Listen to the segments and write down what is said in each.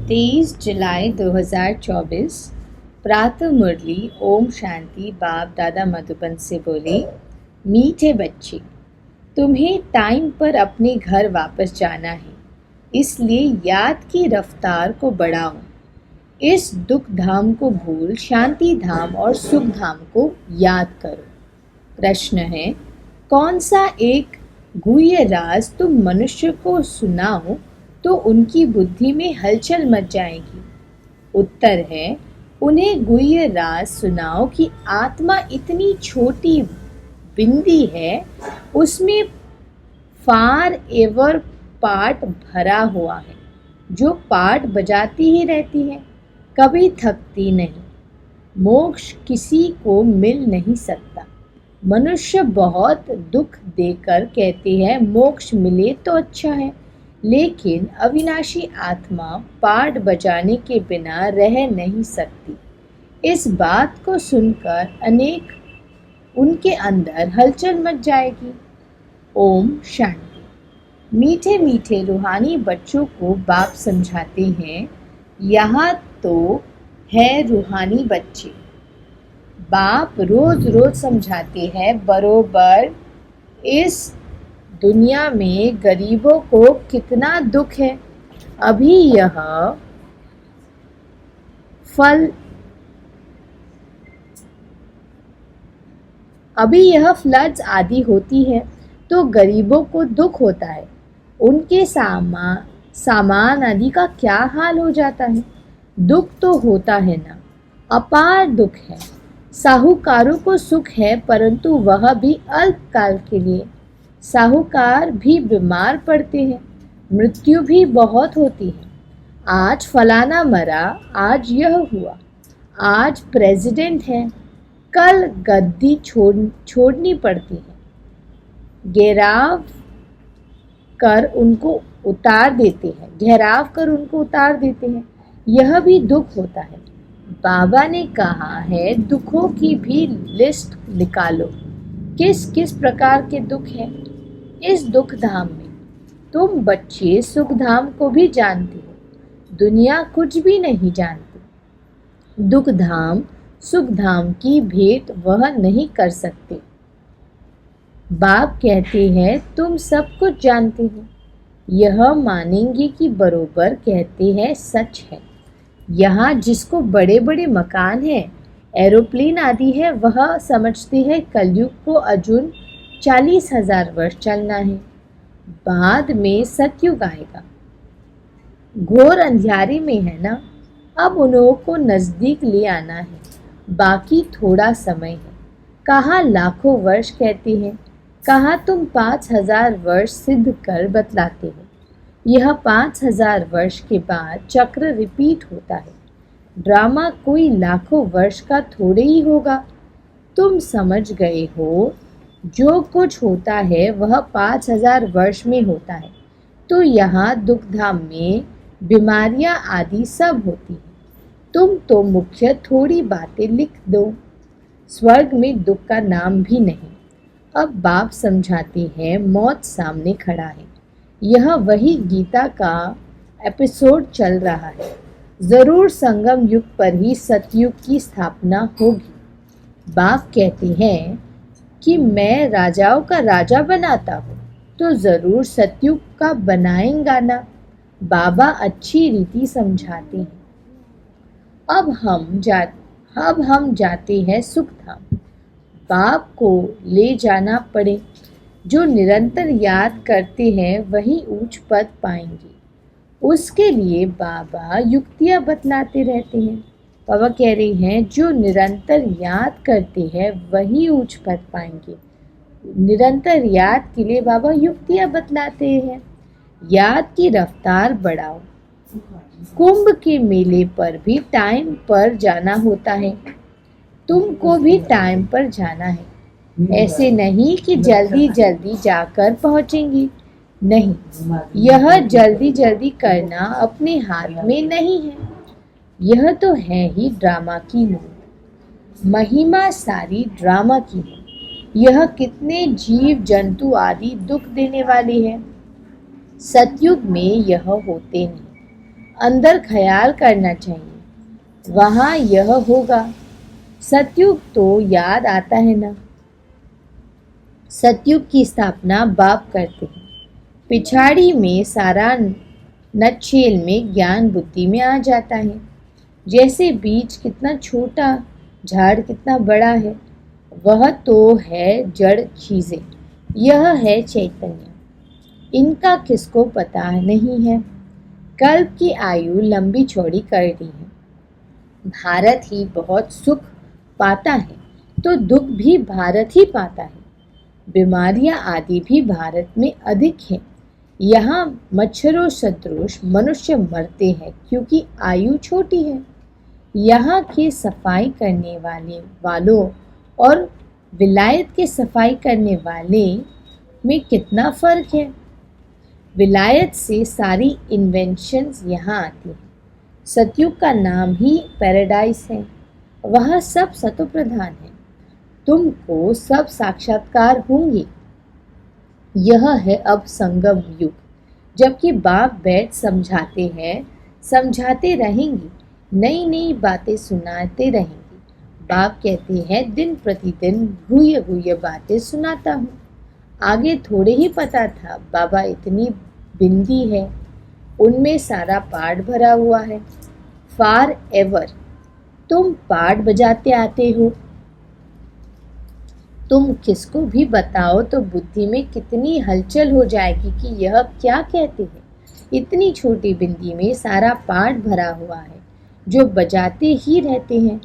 23 जुलाई 2024 प्रातः मुरली ओम शांति बाप दादा मधुबन से बोले, मीठे बच्चे, तुम्हें टाइम पर अपने घर वापस जाना है, इसलिए याद की रफ्तार को बढ़ाओ। इस दुख धाम को भूल शांति धाम और सुख धाम को याद करो। प्रश्न है, कौन सा एक गुह्य राज तुम मनुष्य को सुनाओ तो उनकी बुद्धि में हलचल मच जाएगी? उत्तर है, उन्हें गुह्य राज सुनाओ कि आत्मा इतनी छोटी बिंदी है, उसमें फार एवर पार्ट भरा हुआ है, जो पार्ट बजाती ही रहती है, कभी थकती नहीं। मोक्ष किसी को मिल नहीं सकता। मनुष्य बहुत दुख देकर कहते हैं मोक्ष मिले तो अच्छा है, लेकिन अविनाशी आत्मा पार्ट बजाने के बिना रह नहीं सकती। इस बात को सुनकर अनेक उनके अंदर हलचल मच जाएगी। ओम शांति। मीठे मीठे रूहानी बच्चों को बाप समझाते हैं, यहाँ तो है रूहानी बच्चे। बाप रोज रोज समझाते हैं बरोबर इस दुनिया में गरीबों को कितना दुख है। अभी यह फ्लड्स आदि होती है तो गरीबों को दुख होता है। उनके सामान आदि का क्या हाल हो जाता है। दुख तो होता है ना, अपार दुख है। साहूकारों को सुख है, परंतु वह भी अल्पकाल के लिए। साहूकार भी बीमार पड़ते हैं, मृत्यु भी बहुत होती है। आज फलाना मरा, आज यह हुआ, आज प्रेसिडेंट है, कल गद्दी छोड़नी पड़ती है। घेराव कर उनको उतार देते हैं। यह भी दुख होता है। बाबा ने कहा है दुखों की भी लिस्ट निकालो, किस किस प्रकार के दुख हैं इस दुख धाम में। तुम बच्चे सुख धाम को भी जानते हो, दुनिया कुछ भी नहीं जानती। दुख धाम सुख धाम की भेंट वह नहीं कर सकते। बाप कहते हैं तुम सब कुछ जानते हो, यह मानेंगे कि बरोबर कहते हैं सच है। यहाँ जिसको बड़े बड़े मकान हैं, एरोप्लेन आदि है, वह समझते हैं कलयुग को अजून 40,000 वर्ष चलना है, बाद में सतयुग आएगा। घोर अंधियारे में है ना, अब उन्हों को नजदीक ले आना है, बाकी थोड़ा समय है। कहाँ लाखों वर्ष कहते हैं, कहाँ तुम 5,000 वर्ष सिद्ध कर बतलाते हो। यह 5,000 वर्ष के बाद चक्र रिपीट होता है। ड्रामा कोई लाखों वर्ष का थोड़े ही होगा। तुम समझ गए हो, जो कुछ होता है वह 5,000 वर्ष में होता है। तो यहाँ दुखधाम में बीमारियाँ आदि सब होती हैं। तुम तो मुख्य थोड़ी बातें लिख दो, स्वर्ग में दुख का नाम भी नहीं। अब बाप समझाते हैं मौत सामने खड़ा है। यह वही गीता का एपिसोड चल रहा है। जरूर संगम युग पर ही सतयुग की स्थापना होगी। बाप कहते हैं कि मैं राजाओं का राजा बनाता हूँ, तो जरूर सतयुग का बनाएंगा ना। बाबा अच्छी रीति समझाते हैं। अब हम जाते हैं सुख धाम। बाप को ले जाना पड़े। जो निरंतर याद करते हैं वही ऊंच पद पाएंगे। उसके लिए बाबा युक्तियाँ बतलाते रहते हैं। बाबा कह रहे हैं जो निरंतर याद करते हैं वही ऊंच पद पाएंगे। निरंतर याद के लिए बाबा युक्तियाँ बतलाते हैं। याद की रफ्तार बढ़ाओ। कुंभ के मेले पर भी टाइम पर जाना होता है। तुमको भी टाइम पर जाना है। ऐसे नहीं कि जल्दी जल्दी जाकर पहुंचेंगी। नहीं, यह जल्दी जल्दी करना अपने हाथ में नहीं है। यह तो है ही ड्रामा की महिमा, सारी ड्रामा की है। यह कितने जीव जंतु आदि दुख देने वाले हैं। सतयुग में यह होते नहीं। अंदर ख्याल करना चाहिए, वहाँ यह होगा। सतयुग तो याद आता है ना। सतयुग की स्थापना बाप करते हैं। पिछाड़ी में सारा नक्षेल में ज्ञान बुद्धि में आ जाता है। जैसे बीज कितना छोटा, झाड़ कितना बड़ा है, वह तो है जड़ चीजें, यह है चैतन्य। इनका किसको पता नहीं है। कल्प की आयु लंबी चौड़ी कर दी है। भारत ही बहुत सुख पाता है तो दुख भी भारत ही पाता है। बीमारियां आदि भी भारत में अधिक है। यहाँ मच्छरों सदृश मनुष्य मरते हैं क्योंकि आयु छोटी है। यहाँ के सफाई करने वालों और विलायत के सफाई करने वाले में कितना फर्क है। विलायत से सारी इन्वेंशंस यहाँ आती हैं। सतयुग का नाम ही पैराडाइस है। वह सब सतो प्रधान है। तुमको सब साक्षात्कार होंगे। यह है अब संगम युग, जबकि बाप बैठ समझाते हैं, समझाते रहेंगे, नई नई बातें सुनाते रहेंगे। बाप कहते हैं दिन प्रतिदिन भूय भूय बातें सुनाता हूँ। आगे थोड़े ही पता था बाबा इतनी बिंदी है, उनमें सारा पाठ भरा हुआ है। फार एवर तुम पाठ बजाते आते हो। तुम किसको भी बताओ तो बुद्धि में कितनी हलचल हो जाएगी कि यह क्या कहते हैं। इतनी छोटी बिंदी में सारा पाठ भरा हुआ है, जो बजाते ही रहते हैं,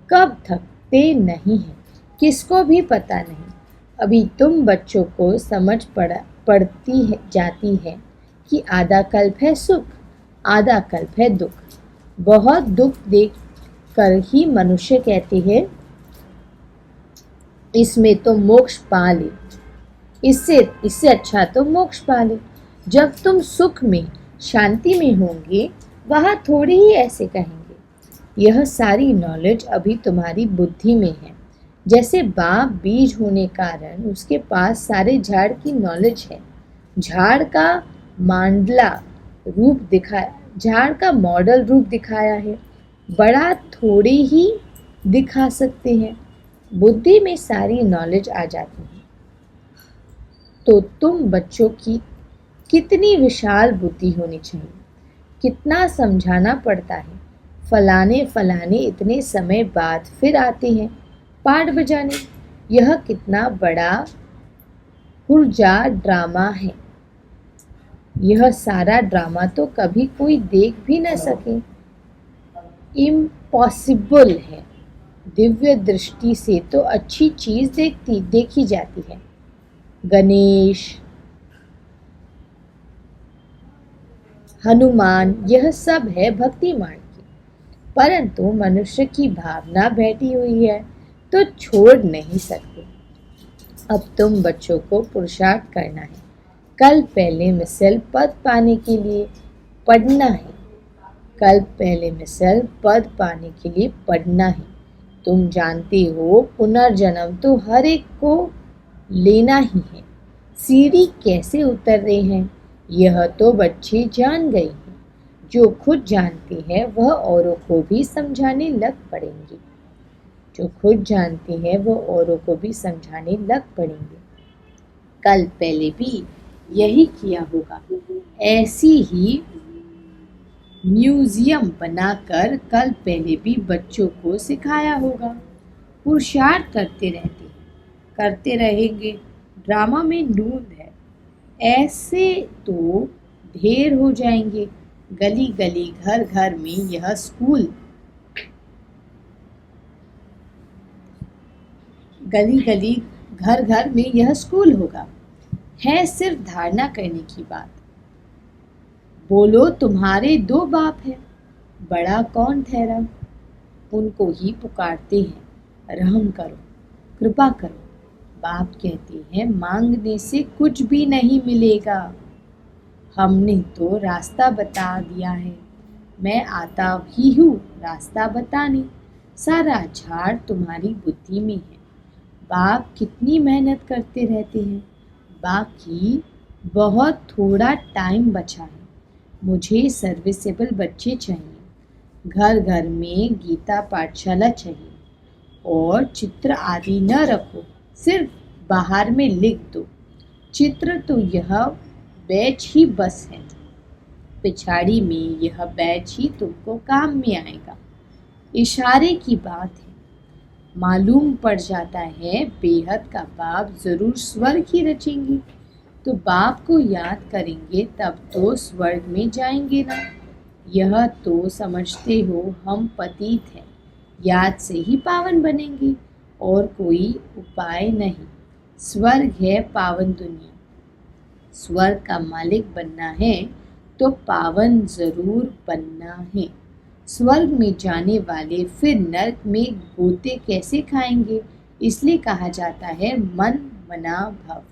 कब थकते नहीं हैं, किसको भी पता नहीं। अभी तुम बच्चों को समझ पड़ती है जाती है कि आधा कल्प है सुख, आधा कल्प है दुख। बहुत दुख देख कर ही मनुष्य कहते हैं इसमें तो मोक्ष पा ले, इससे अच्छा तो मोक्ष पा ले। जब तुम सुख में शांति में होंगे वहाँ थोड़ी ही ऐसे कहेंगे। यह सारी नॉलेज अभी तुम्हारी बुद्धि में है। जैसे बाप बीज होने कारण उसके पास सारे झाड़ की नॉलेज है। झाड़ का मॉडल रूप दिखाया है। बड़ा थोड़े ही दिखा सकते हैं। बुद्धि में सारी नॉलेज आ जाती है। तो तुम बच्चों की कितनी विशाल बुद्धि होनी चाहिए। कितना समझाना पड़ता है। फलाने इतने समय बाद फिर आते हैं पाठ बजाने। यह कितना बड़ा पुर्जा ड्रामा है। यह सारा ड्रामा तो कभी कोई देख भी न सके। इम्पॉसिबल है। दिव्य दृष्टि से तो अच्छी चीज देखी जाती है। गणेश, हनुमान, यह सब है भक्ति मार्ग की। परंतु मनुष्य की भावना बैठी हुई है तो छोड़ नहीं सकते। अब तुम बच्चों को पुरुषार्थ करना है। कल पहले मिसल पद पाने के लिए पढ़ना है। कल पहले मिसल पद पाने के लिए पढ़ना है। तुम जानते हो पुनर्जन्म तो हर एक को लेना ही है। सीढ़ी कैसे उतर रहे हैं यह तो बच्चे जान गए हैं। जो खुद जानते हैं वह औरों को भी समझाने लग पड़ेंगे। जो खुद जानते हैं वह औरों को भी समझाने लग पड़ेंगे। कल पहले भी यही किया होगा। ऐसी ही म्यूजियम बनाकर कल पहले भी बच्चों को सिखाया होगा। पुरुषार्थ करते रहते हैं, करते रहेंगे। ड्रामा में नून है, ऐसे तो ढेर हो जाएंगे। गली गली घर घर में यह स्कूल, गली गली घर घर में यह स्कूल होगा। है सिर्फ धारणा करने की बात। बोलो तुम्हारे दो बाप हैं, बड़ा कौन ठहरा। उनको ही पुकारते हैं, रहम करो, कृपा करो। बाप कहते हैं मांगने से कुछ भी नहीं मिलेगा। हमने तो रास्ता बता दिया है। मैं आता ही हूँ रास्ता बताने। सारा झाड़ तुम्हारी बुद्धि में है। बाप कितनी मेहनत करते रहते हैं। बाकी बहुत थोड़ा टाइम बचा है। मुझे सर्विसेबल बच्चे चाहिए। घर घर में गीता पाठशाला चाहिए। और चित्र आदि न रखो, सिर्फ बाहर में लिख दो। चित्र तो यह बैच ही बस है। पिछाड़ी में यह बैच ही तुमको काम में आएगा। इशारे की बात है। मालूम पड़ जाता है बेहद का बाप जरूर स्वर्ग ही रचेंगे। तो बाप को याद करेंगे तब तो स्वर्ग में जाएंगे ना। यह तो समझते हो हम पतित हैं, याद से ही पावन बनेंगे, और कोई उपाय नहीं। स्वर्ग है पावन दुनिया। स्वर्ग का मालिक बनना है तो पावन जरूर बनना है। स्वर्ग में जाने वाले फिर नरक में गोते कैसे खाएंगे? इसलिए कहा जाता है मन मना भव।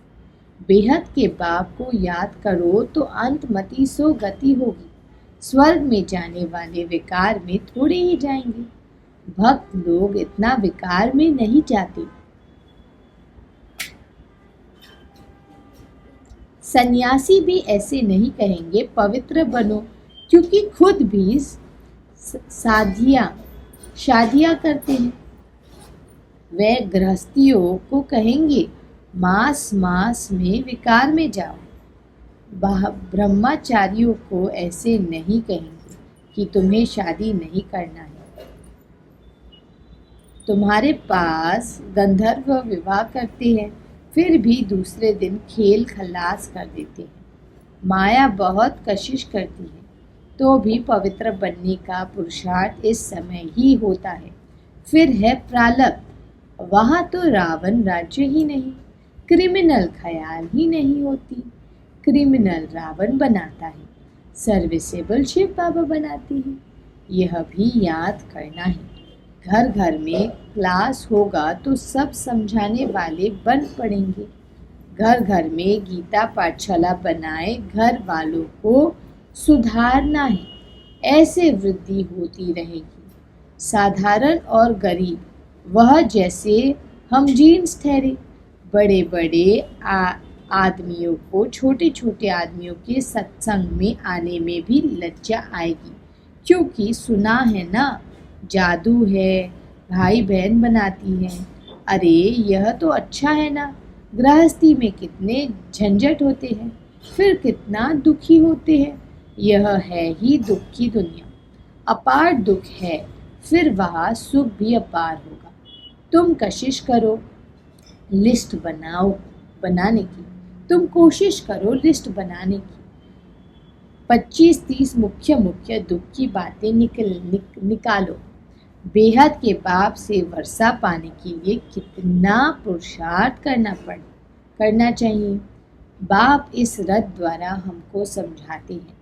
बेहद के बाप को याद करो तो अंतमति सो गति होगी। स्वर्ग में जाने वाले विकार में थोड़े ही जाएंगे। भक्त लोग इतना विकार में नहीं जाते। सन्यासी भी ऐसे नहीं कहेंगे पवित्र बनो, क्योंकि खुद भी शादियां करते हैं। वे गृहस्थियों को कहेंगे मास मास में विकार में जाओ। ब्रह्मचारियों को ऐसे नहीं कहेंगे कि तुम्हें शादी नहीं करना है। तुम्हारे पास गंधर्व विवाह करते हैं, फिर भी दूसरे दिन खेल खल्लास कर देते हैं। माया बहुत कशिश करती है, तो भी पवित्र बनने का पुरुषार्थ इस समय ही होता है। फिर है प्रारब्ध, वहाँ तो रावण राज्य ही नहीं, क्रिमिनल ख्याल ही नहीं होती। क्रिमिनल रावण बनाता है, सर्विसेबल शिव बाबा बनाती है। यह भी याद करना है। घर घर में क्लास होगा तो सब समझाने वाले बन पड़ेंगे। घर घर में गीता पाठशाला बनाए, घर वालों को सुधारना है। ऐसे वृद्धि होती रहेगी। साधारण और गरीब वह जैसे हम जीन्स ठहरे। बड़े बड़े आदमियों को छोटे छोटे आदमियों के सत्संग में आने में भी लज्जा आएगी, क्योंकि सुना है ना जादू है, भाई बहन बनाती हैं। अरे यह तो अच्छा है ना। गृहस्थी में कितने झंझट होते हैं, फिर कितना दुखी होते हैं। यह है ही दुख की दुनिया। अपार दुख है, फिर वहाँ सुख भी अपार होगा। तुम कशिश करो लिस्ट बनाने की। तुम कोशिश करो लिस्ट बनाने की। 25-30 मुख्य दुख की बातें निकालो। बेहद के बाप से वर्षा पाने के लिए कितना पुरुषार्थ करना चाहिए। बाप इस रथ द्वारा हमको समझाते हैं।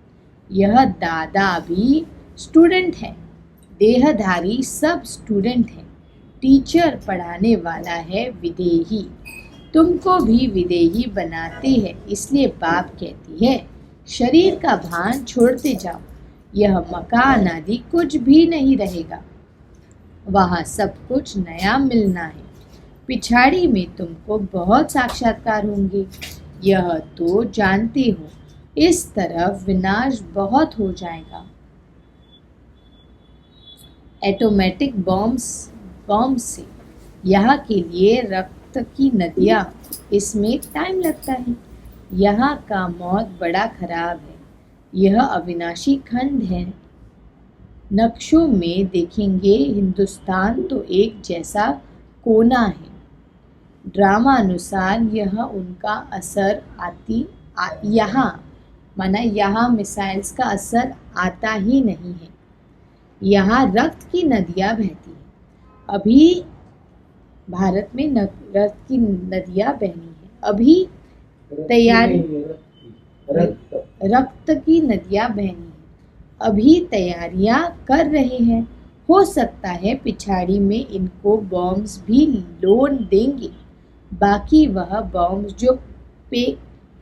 यह दादा भी स्टूडेंट है, देहधारी सब स्टूडेंट है। टीचर पढ़ाने वाला है विदेही। तुमको भी विदेही बनाते हैं, इसलिए बाप कहती है शरीर का भान छोड़ते जाओ। यह मकान आदि कुछ भी नहीं रहेगा, वहाँ सब कुछ नया मिलना है। पिछाड़ी में तुमको बहुत साक्षात्कार होंगे, यह तो जानते हो। इस तरफ विनाश बहुत हो जाएगा। एटोमेटिक बॉम्ब से यहाँ के लिए रक्त की नदियाँ, इसमें टाइम लगता है। यहाँ का मौत बड़ा खराब है। यह अविनाशी खंड है। नक्शों में देखेंगे हिंदुस्तान तो एक जैसा कोना है। ड्रामा अनुसार यह उनका असर यहाँ मिसाइल्स का असर आता ही नहीं है। यहाँ रक्त की नदियाँ बहती हैं। अभी भारत में रक्त की नदियाँ बहनी है। अभी तैयारी रक्त की नदियाँ बहनी है। अभी तैयारियां कर रहे हैं। हो सकता है पिछाड़ी में इनको बॉम्ब्स भी लोन देंगे। बाकी वह बॉम्ब्स जो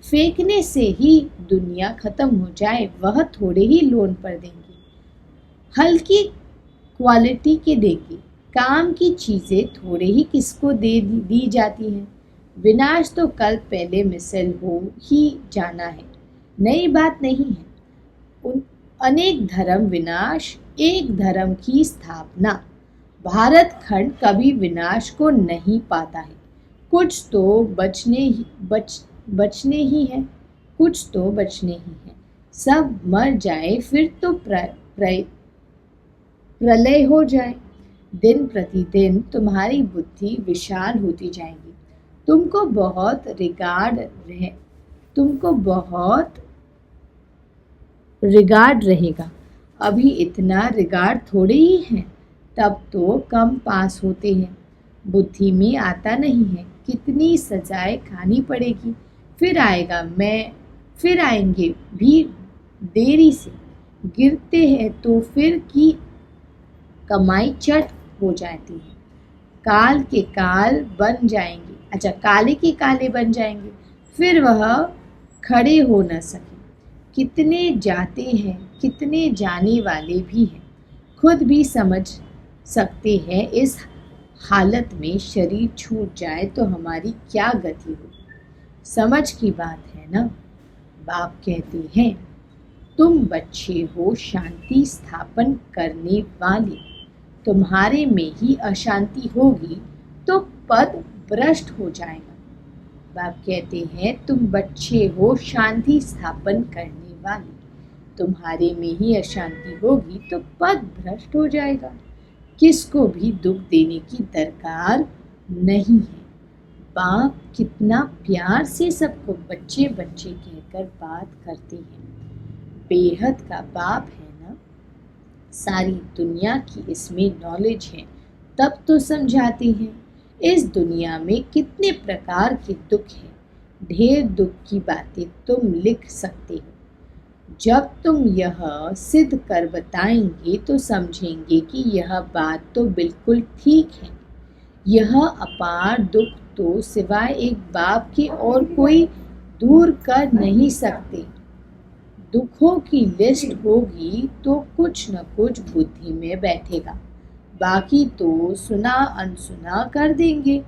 फेंकने से ही दुनिया खत्म हो जाए, वह थोड़े ही लोन पर देंगे। हल्की क्वालिटी के देंगे। काम की चीज़ें थोड़े ही किसको दी जाती हैं। विनाश तो कल पहले मिसल हो ही जाना है, नई बात नहीं है। उन अनेक धर्म विनाश, एक धर्म की स्थापना। भारत खंड कभी विनाश को नहीं पाता है। कुछ तो बचने ही है, कुछ तो बचने ही है। सब मर जाए फिर तो प्रलय हो जाए। दिन प्रतिदिन तुम्हारी बुद्धि विशाल होती जाएगी। तुमको बहुत रिगार्ड रहेगा। अभी इतना रिगार्ड थोड़े ही है, तब तो कम पास होते हैं। बुद्धि में आता नहीं है, कितनी सजाएं खानी पड़ेगी। फिर आएंगे भी देरी से। गिरते हैं तो फिर की कमाई चट हो जाती है। काले के काले बन जाएंगे, फिर वह खड़े हो न सके। कितने जाते हैं, कितने जाने वाले भी हैं। खुद भी समझ सकते हैं इस हालत में शरीर छूट जाए तो हमारी क्या गति हो। समझ की बात है ना। बाप कहते हैं, तुम बच्चे हो शांति स्थापन करने वाले। तुम्हारे में ही अशांति होगी तो पद भ्रष्ट हो जाएगा। बाप कहते हैं, तुम बच्चे हो शांति स्थापन करने वाले। तुम्हारे में ही अशांति होगी तो पद भ्रष्ट हो जाएगा। किसको भी दुख देने की दरकार नहीं है। बाप कितना प्यार से सबको बच्चे बच्चे कहकर बात करते हैं। बेहद का बाप है ना। सारी दुनिया की इसमें नॉलेज है, तब तो समझाते हैं। इस दुनिया में कितने प्रकार के दुख हैं। ढेर दुख की बातें तुम लिख सकते हो। जब तुम यह सिद्ध कर बताएंगे तो समझेंगे कि यह बात तो बिल्कुल ठीक है। यह अपार दुख तो सिवाय एक बाप के और कोई दूर कर नहीं सकते। दुखों की लिस्ट होगी तो कुछ न कुछ बुद्धि में बैठेगा, बाकी तो सुना अनसुना कर देंगे।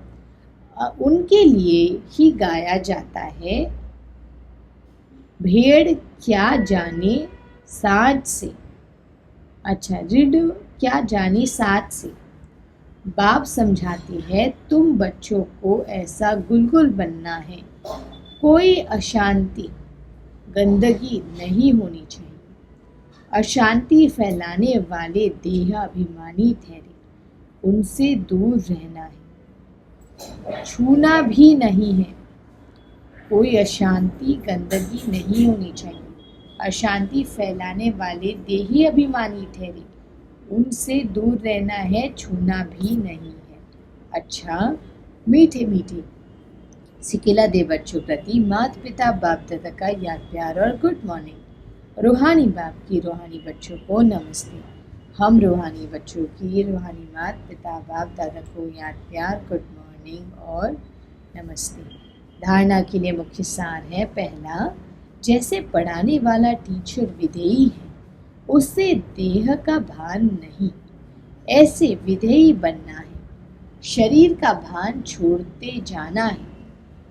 उनके लिए ही गाया जाता है, भेड़ क्या जाने साज से। अच्छा, ऋड क्या जाने साज से। बाप समझाती है, तुम बच्चों को ऐसा गुलगुल बनना है। कोई अशांति गंदगी नहीं होनी चाहिए। अशांति फैलाने वाले देह अभिमानी ठहरे, उनसे दूर रहना है। छूना भी नहीं है। कोई अशांति गंदगी नहीं होनी चाहिए। अशांति फैलाने वाले देही अभिमानी ठहरे, उनसे दूर रहना है, छूना भी नहीं है। अच्छा, मीठे मीठे सिकिला दे बच्चों प्रति माता पिता बाप दादा का याद प्यार और गुड मॉर्निंग। रूहानी बाप की रूहानी बच्चों को नमस्ते। हम रूहानी बच्चों की रूहानी माता पिता बाप दादा को याद प्यार, गुड मॉर्निंग और नमस्ते। धारणा के लिए मुख्य सार है, पहला, जैसे पढ़ाने वाला टीचर विधेयी है, उससे देह का भान नहीं, ऐसे विधेयी बनना है। शरीर का भान छोड़ते जाना है।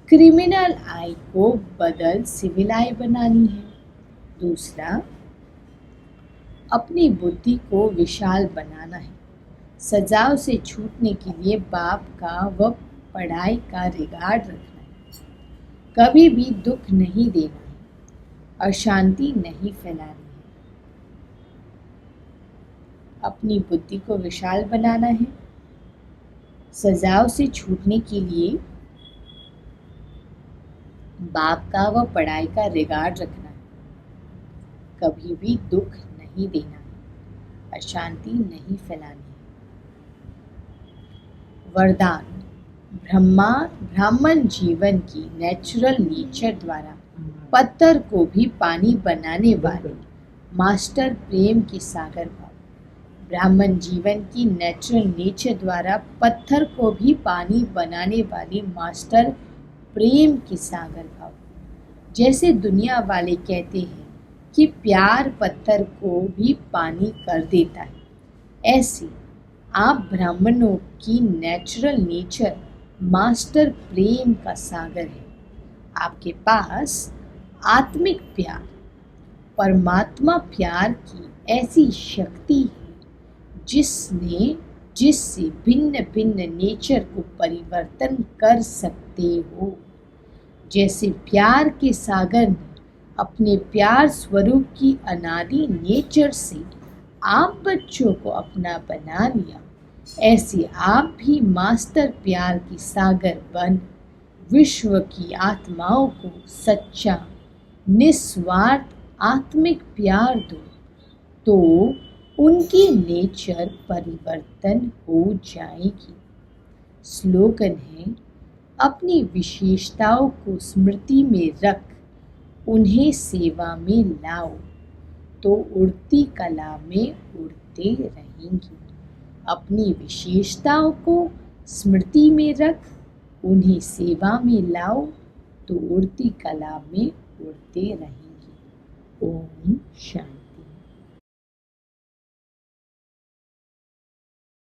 क्रिमिनल आई को बदल सिविल आई बनानी है। दूसरा, अपनी बुद्धि को विशाल बनाना है। सजाओ से छूटने के लिए बाप का व पढ़ाई का रिगार्ड रखना है। कभी भी दुख नहीं देना है, अशांति नहीं फैलानी है। अपनी बुद्धि को विशाल बनाना है। सजाओ से छूटने के लिए बाप का व पढ़ाई का रिगार्ड रखना है। कभी भी दुख नहीं देना है, अशांति नहीं फैलानी है। वरदान, ब्राह्मण जीवन की नेचुरल नेचर द्वारा पत्थर को भी पानी बनाने वाले मास्टर प्रेम के सागर भाव। ब्राह्मण जीवन की नेचुरल नेचर द्वारा पत्थर को भी पानी बनाने वाली मास्टर प्रेम के सागर भाव। जैसे दुनिया वाले कहते हैं कि प्यार पत्थर को भी पानी कर देता है, ऐसे आप ब्राह्मणों की नेचुरल नेचर मास्टर प्रेम का सागर है। आपके पास आत्मिक प्यार, परमात्मा प्यार की ऐसी शक्ति है जिससे भिन्न भिन्न नेचर को परिवर्तन कर सकते हो। जैसे प्यार के सागर ने अपने प्यार स्वरूप की अनादि नेचर से आप बच्चों को अपना बना लिया, ऐसे आप भी मास्टर प्यार की सागर बन विश्व की आत्माओं को सच्चा निस्वार्थ आत्मिक प्यार दो, तो उनकी नेचर परिवर्तन हो जाएगी। स्लोगन है, अपनी विशेषताओं को स्मृति में रख उन्हें सेवा में लाओ, तो उड़ती कला में उड़ते रहेंगे। अपनी विशेषताओं को स्मृति में रख उन्हें सेवा में लाओ, तो उड़ती कला में उड़ते रहेंगे। ओम शांति।